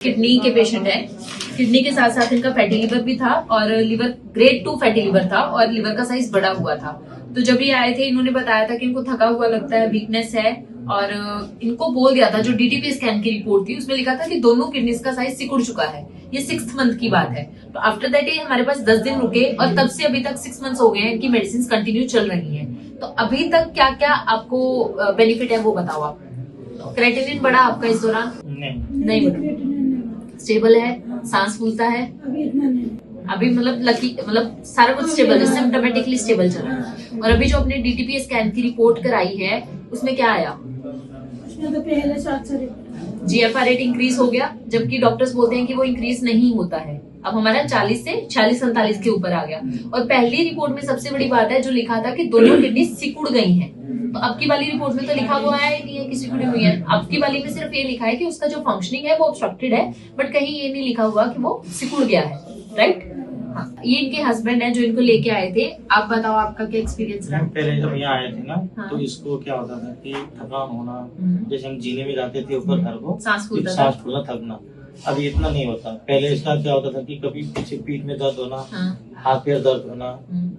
Kidney के patient है। Kidney के साथ साथ इनका फैटी लिवर भी था और लिवर ग्रेड 2 फैटी लिवर था और लिवर का साइज बड़ा हुआ था। तो जब ये आए थे इन्होंने बताया था कि इनको थका हुआ लगता है, वीकनेस है और इनको बोल दिया था, जो डीटीपी स्कैन की रिपोर्ट थी उसमें लिखा था कि दोनों किडनीज का साइज सिकुड़ चुका है। ये 6th मंथ की बात है। तो आफ्टर दैट ये हमारे पास 10 दिन रुके और तब से अभी तक 6 मंथ्स हो गए हैं, इनकी मेडिसिन कंटिन्यू चल रही है। तो अभी तक क्या क्या आपको बेनिफिट है वो बताओ आप। क्रेटिनिन बढ़ा आपका इस दौरान? नहीं बढ़ा। स्टेबल है, सांस फूलता है अभी, मतलब सारा कुछ स्टेबल है, सिम्टोमेटिकली स्टेबल चल रहा है। और अभी जो अपने डीटीपी स्कैन की रिपोर्ट कराई है उसमें क्या आया? उसमें तो पहले 7 से जीएफआर रेट इंक्रीज हो गया, जबकि डॉक्टर्स बोलते हैं कि वो इंक्रीज नहीं होता है। अब हमारा 40 से 46-47 के ऊपर आ गया। और पहली रिपोर्ट में सबसे बड़ी बात है जो लिखा था कि दोनों किडनी सिकुड़ गई हैं। तो अब की वाली रिपोर्ट में तो लिखा हुआ है ही नहीं है कि सिकुड़ी हुई है। अब की वाली में सिर्फ ये लिखा है कि उसका जो फंक्शनिंग है वो ऑब्स्ट्रक्टेड है, बट कहीं ये नहीं लिखा हुआ कि वो सिकुड़ गया है। राइट? हाँ। ये इनके हस्बैंड है जो इनको लेके आए थे। आप बताओ आपका क्या एक्सपीरियंस रहा? पहले जब यहाँ आए थे ना, हाँ। तो इसको क्या होता था कि थकान होना, जैसे हम जीने में जाते थे ऊपर घर को, सांस फूलता था। सांस फूलना, थकना। अभी इतना नहीं होता। पहले इसका क्या होता था कि कभी पीछे पीठ में दर्द होना, हाँ। हाथ पैर दर्द होना,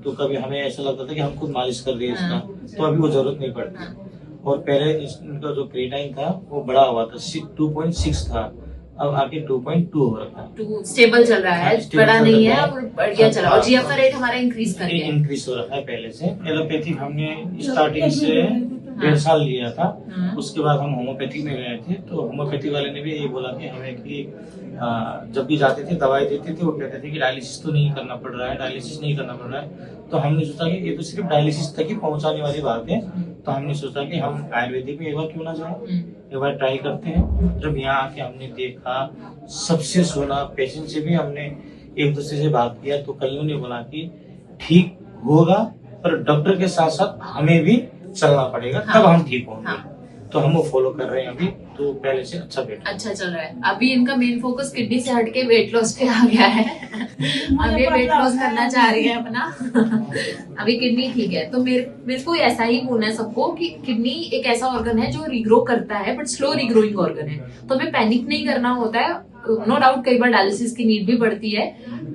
तो कभी हमें ऐसा लगता था कि हम खुद मालिश कर रहे हैं इसका, तो अभी वो जरूरत नहीं पड़ती। और पहले इनका जो क्रिएटाइन था वो बड़ा हुआ था, 2.6 था, अब आके 2.2 हो रखा है। स्टेबल चल रहा है, स्टेबल बड़ा चल नहीं रहा है है। और बढ़िया चल रहा है। और जीएफआर रेट हमारा इंक्रीज कर गया है। इंक्रीज हो रखा है पहले से। एलोपैथिक हमने स्टार्टिंग से 1.5 साल लिया था। उसके बाद हम होम्योपैथी में गए थे, तो होम्योपैथी वाले ने भी यही बोला कि हमें कि जब भी जाते थे दवाई देते थे, वो कहते थे कि डायलिसिस तो नहीं करना पड़ रहा है, डायलिसिस नहीं करना पड़ रहा है। तो हमने सोचा कि ये तो सिर्फ डायलिसिस तक ही पहुंचाने वाली बात है, तो हमने सोचा कि हम आयुर्वेदिक में एक बार क्यों ना जाए, एक बार ट्राई करते हैं। जब यहाँ आके हमने देखा, सबसे सुना, पेशेंट से भी हमने एक दूसरे से बात किया, तो कईयों ने बोला कि ठीक होगा, पर डॉक्टर के साथ साथ हमें भी चलना पड़ेगा, तब हम ठीक होंगे। हाँ। तो हम वो फॉलो कर रहे हैं अभी, तो पहले से अच्छा चल रहा है। अभी इनका मेन फोकस किडनी से हटके वेट लॉस पे आ गया है। अभी वेट लॉस करना चाह रही है अपना। अभी किडनी ठीक है। तो मेरे को ऐसा ही बोलना है सबको कि किडनी एक ऐसा ऑर्गन है जो रिग्रो करता है, बट स्लो रिग्रोइंग ऑर्गन है। तो हमें पैनिक नहीं करना होता है। नो डाउट कई बार डायलिसिस की नीड भी पड़ती है,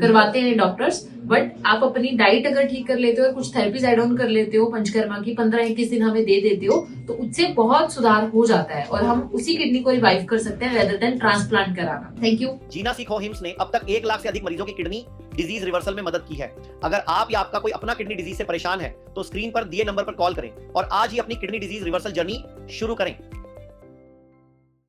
करवाते हैं डॉक्टर्स, बट आप अपनी डाइट अगर ठीक कर लेते हो और कुछ थेरेपीज एड ऑन कर लेते हो, पंचकर्मा की 15-21 दिन हमें दे देते हो, तो उससे बहुत सुधार हो जाता है और हम उसी किडनी को रिवाइव कर सकते हैं रेदर देन ट्रांसप्लांट कराना। Thank you. जीना सीखो हिम्स ने अब तक 1 लाख से अधिक मरीजों की किडनी डिजीज रिवर्सल में मदद की है। अगर आप या आपका कोई अपना किडनी डिजीज से परेशान है तो स्क्रीन पर दिए नंबर पर कॉल करें और आज ही अपनी किडनी डिजीज रिवर्सल जर्नी शुरू करें।